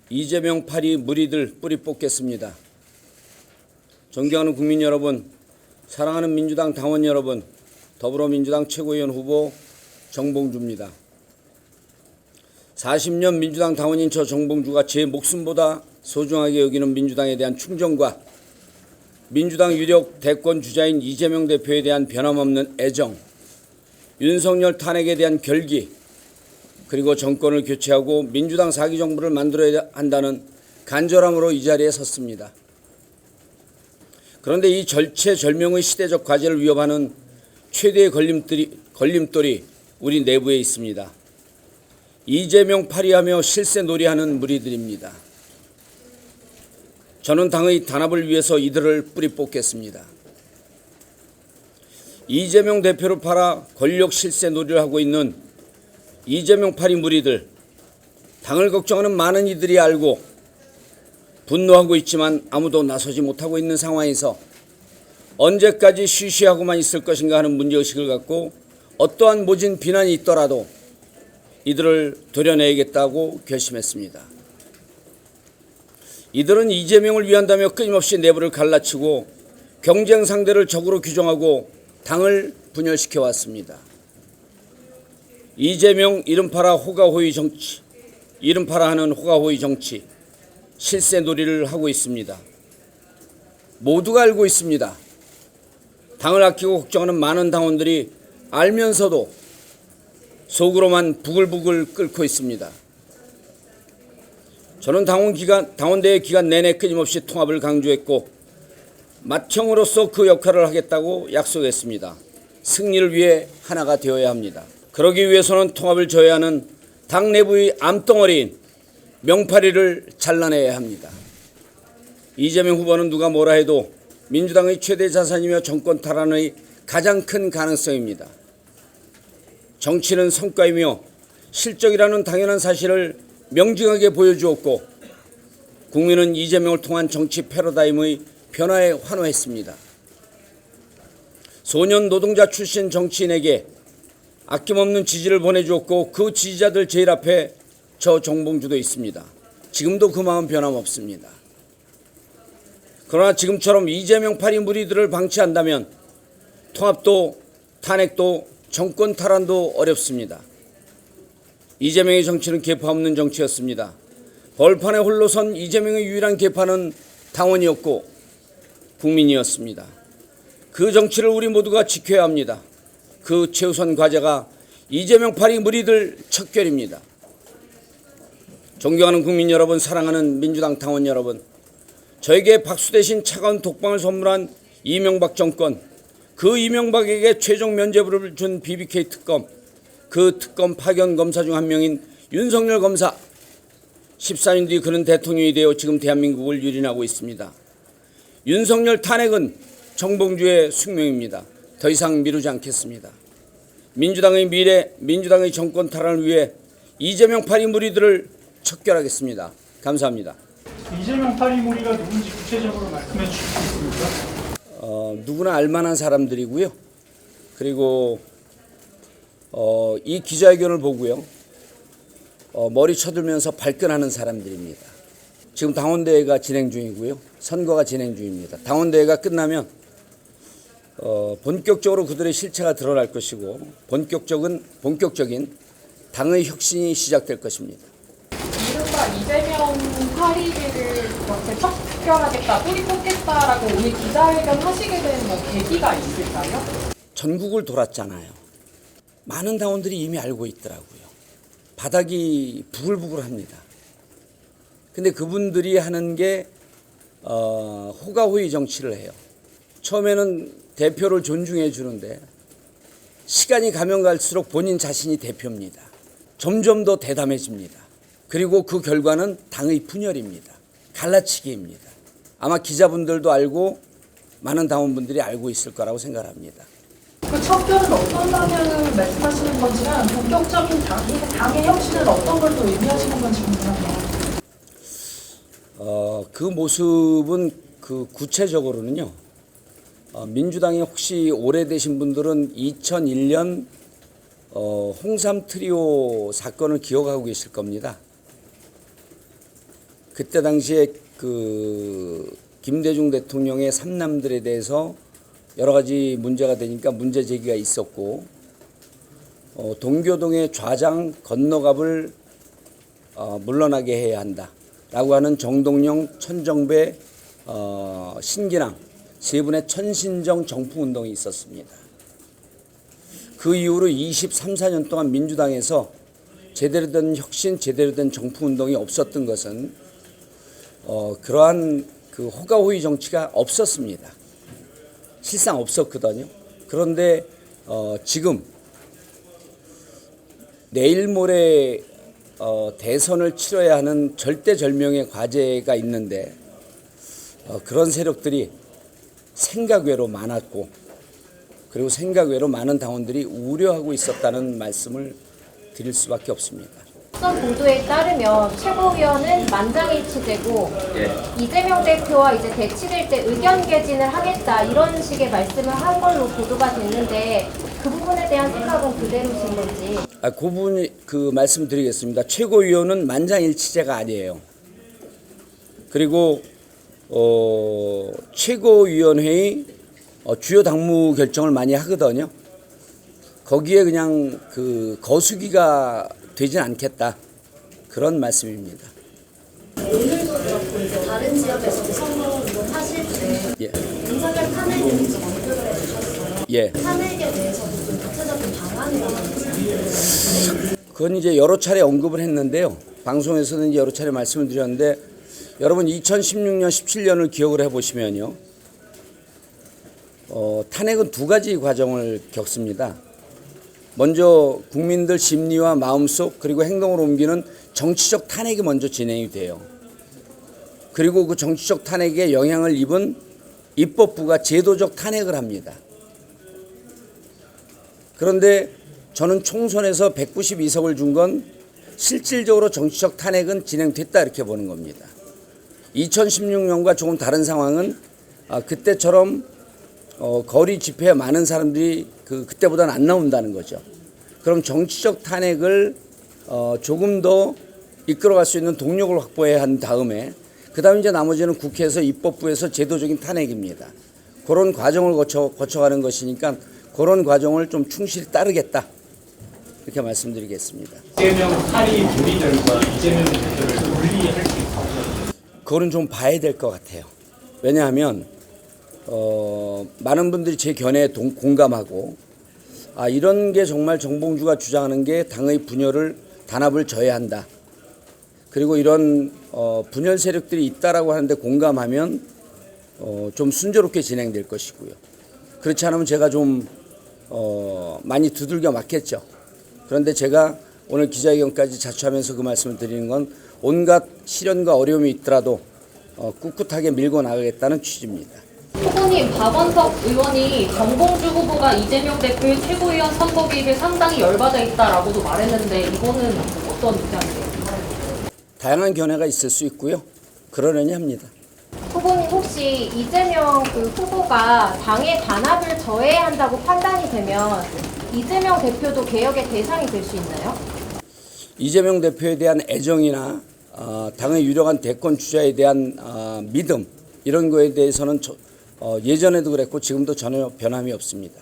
이재명 파리 무리들 뿌리 뽑겠습니다. 존경하는 국민 여러분, 사랑하는 민주당 당원 여러분, 더불어민주당 최고위원 후보 정봉주입니다. 40년 민주당 당원인 저 정봉주가 제 목숨보다 소중하게 여기는 민주당에 대한 충정과 민주당 유력 대권 주자인 이재명 대표에 대한 변함없는 애정, 윤석열 탄핵에 대한 결기, 그리고 정권을 교체하고 민주당 4기 정부를 만들어야 한다는 간절함으로 이 자리에 섰습니다. 그런데 이 절체절명의 시대적 과제를 위협하는 최대의 걸림돌이 우리 내부에 있습니다. 이재명 파리하며 실세놀이하는 무리들입니다. 저는 당의 단합을 위해서 이들을 뿌리 뽑겠습니다. 이재명 대표를 팔아 권력 실세놀이를 하고 있는 이재명 파리 무리들, 당을 걱정하는 많은 이들이 알고 분노하고 있지만 아무도 나서지 못하고 있는 상황에서 언제까지 쉬쉬하고만 있을 것인가 하는 문제의식을 갖고 어떠한 모진 비난이 있더라도 이들을 도려내야겠다고 결심했습니다. 이들은 이재명을 위한다며 끊임없이 내부를 갈라치고 경쟁 상대를 적으로 규정하고 당을 분열시켜 왔습니다. 이재명 이름팔아 호가호의 정치, 이름팔아 하는 호가호의 정치, 실세놀이를 하고 있습니다. 모두가 알고 있습니다. 당을 아끼고 걱정하는 많은 당원들이 알면서도 속으로만 부글부글 끓고 있습니다. 저는 당원대회 기간 내내 끊임없이 통합을 강조했고 맏형으로서 그 역할을 하겠다고 약속했습니다. 승리를 위해 하나가 되어야 합니다. 그러기 위해서는 통합을 져야 하는 당 내부의 암덩어리인 명파리를 잘라내야 합니다. 이재명 후보는 누가 뭐라 해도 민주당의 최대 자산이며 정권 탈환의 가장 큰 가능성입니다. 정치는 성과이며 실적이라는 당연한 사실을 명징하게 보여주었고 국민은 이재명을 통한 정치 패러다임의 변화에 환호했습니다. 소년 노동자 출신 정치인에게 아낌없는 지지를 보내주었고 그 지지자들 제일 앞에 저 정봉주도 있습니다. 지금도 그 마음 변함없습니다. 그러나 지금처럼 이재명 파리 무리들을 방치한다면 통합도 탄핵도 정권 탈환도 어렵습니다. 이재명의 정치는 계파 없는 정치였습니다. 벌판에 홀로 선 이재명의 유일한 계파는 당원이었고 국민이었습니다. 그 정치를 우리 모두가 지켜야 합니다. 그 최우선 과제가 이재명 파리 무리들 척결입니다. 존경하는 국민 여러분, 사랑하는 민주당 당원 여러분, 저에게 박수 대신 차가운 독방을 선물한 이명박 정권, 그 이명박에게 최종 면죄부를 준 BBK 특검, 그 특검 파견 검사 중 한 명인 윤석열 검사, 14년 뒤 그는 대통령이 되어 지금 대한민국을 유린하고 있습니다. 윤석열 탄핵은 정봉주의 숙명입니다. 더 이상 미루지 않겠습니다. 민주당의 미래, 민주당의 정권 탈환을 위해 이재명 파리 무리들을 척결하겠습니다. 감사합니다. 이재명 파리 무리가 누군지 구체적으로 말씀해 주실 수 있습니까? 누구나 알만한 사람들이고요. 그리고 이 기자회견을 보고요. 머리 쳐들면서 발끈하는 사람들입니다. 지금 당원대회가 진행 중이고요. 선거가 진행 중입니다. 당원대회가 끝나면 본격적으로 그들의 실체가 드러날 것이고 본격적인 당의 혁신이 시작될 것입니다. 이른바 이재명 파리를 이렇게 척결하겠다, 뿌리 뽑겠다라고 오늘 기자회견 하시게 된 계기가 있을까요? 전국을 돌았잖아요. 많은 당원들이 이미 알고 있더라고요. 바닥이 부글부글합니다. 근데 그분들이 하는 게 호가호의 정치를 해요. 처음에는 대표를 존중해 주는데 시간이 가면 갈수록 본인 자신이 대표입니다. 점점 더 대담해집니다. 그리고 그 결과는 당의 분열입니다. 갈라치기입니다. 아마 기자분들도 알고 많은 당원분들이 알고 있을 거라고 생각합니다. 그 척결은 어떤 방향을 말씀하시는 건지랑 본격적인 당의 혁신은 어떤 걸 또 의미하시는 건지 궁금합니다. 그 모습은 구체적으로는요. 민주당이 혹시 오래되신 분들은 2001년 홍삼 트리오 사건을 기억하고 계실 겁니다. 그때 당시에 그 김대중 대통령의 삼남들에 대해서 여러 가지 문제가 되니까 문제 제기가 있었고, 동교동의 좌장 건너갑을 물러나게 해야 한다라고 하는 정동영, 천정배, 신기남 세 분의 천신정 정풍 운동이 있었습니다. 그 이후로 23, 4년 동안 민주당에서 제대로 된 혁신, 제대로 된 정풍 운동이 없었던 것은 그러한 그 호가호위 정치가 없었습니다. 실상 없었거든요. 그런데 지금 내일 모레 대선을 치러야 하는 절대절명의 과제가 있는데 그런 세력들이 생각 외로 많았고, 그리고 생각 외로 많은 당원들이 우려하고 있었다는 말씀을 드릴 수밖에 없습니다. 앞선 보도에 따르면 최고위원은 만장일치되고 이재명 대표와 이제 대치될 때 의견 개진을 하겠다 이런 식의 말씀을 한 걸로 보도가 됐는데 그 부분에 대한 생각은 그대로신 건지. 그 부분 그 말씀드리겠습니다. 최고위원은 만장일치제가 아니에요. 그리고 최고위원회의 주요 당무 결정을 많이 하거든요. 거기에 그냥 그 거수기가 되진 않겠다, 그런 말씀입니다. 오늘도 그렇고 이제 다른 지역에서도 선거운동 하실 때 예. 윤석열 탄핵에 대해서 언급을 해주셨어요. 예. 탄핵에 대해서도 좀 구체적인 방안이 나왔는지. 그건 이제 여러 차례 언급을 했는데요. 방송에서는 이제 여러 차례 말씀을 드렸는데, 여러분 2016년, 17년을 기억을 해보시면요. 탄핵은 두 가지 과정을 겪습니다. 먼저 국민들 심리와 마음속 그리고 행동으로 옮기는 정치적 탄핵이 먼저 진행이 돼요. 그리고 그 정치적 탄핵에 영향을 입은 입법부가 제도적 탄핵을 합니다. 그런데 저는 총선에서 192석을 준 건 실질적으로 정치적 탄핵은 진행됐다, 이렇게 보는 겁니다. 2016년과 조금 다른 상황은 그때처럼 거리 집회에 많은 사람들이 그때보다는 안 나온다는 거죠. 그럼 정치적 탄핵을 조금 더 이끌어갈 수 있는 동력을 확보해야 한 다음에, 그다음 이제 나머지는 국회에서 입법부에서 제도적인 탄핵입니다. 그런 과정을 거쳐가는 것이니까 그런 과정을 좀 충실히 따르겠다, 이렇게 말씀드리겠습니다. 이재명 탈의 무리들과 이재명 대표를 분리할 수 있습니다. 그거는 좀 봐야 될 것 같아요. 왜냐하면 많은 분들이 제 견해에 공감하고, 이런 게 정말 정봉주가 주장하는 게 당의 분열을 단합을 져야 한다. 그리고 이런 분열 세력들이 있다라고 하는데 공감하면 좀 순조롭게 진행될 것이고요. 그렇지 않으면 제가 좀 많이 두들겨 맞겠죠. 그런데 제가 오늘 기자회견까지 자처하면서 그 말씀을 드리는 건 온갖 시련과 어려움이 있더라도 꿋꿋하게 밀고 나가겠다는 취지입니다. 후보님, 박원석 의원이 정봉주 후보가 이재명 대표의 최고위원 선거 개입에 상당히 열받아 있다라고도 말했는데 이거는 어떤 입장이세요? 다양한 견해가 있을 수 있고요. 그러려니 합니다. 후보님, 혹시 이재명 후보가 당의 단합을 저해야 한다고 판단이 되면 이재명 대표도 개혁의 대상이 될 수 있나요? 이재명 대표에 대한 애정이나 당의 유력한 대권 주자에 대한 믿음, 이런 거에 대해서는 예전에도 그랬고 지금도 전혀 변함이 없습니다.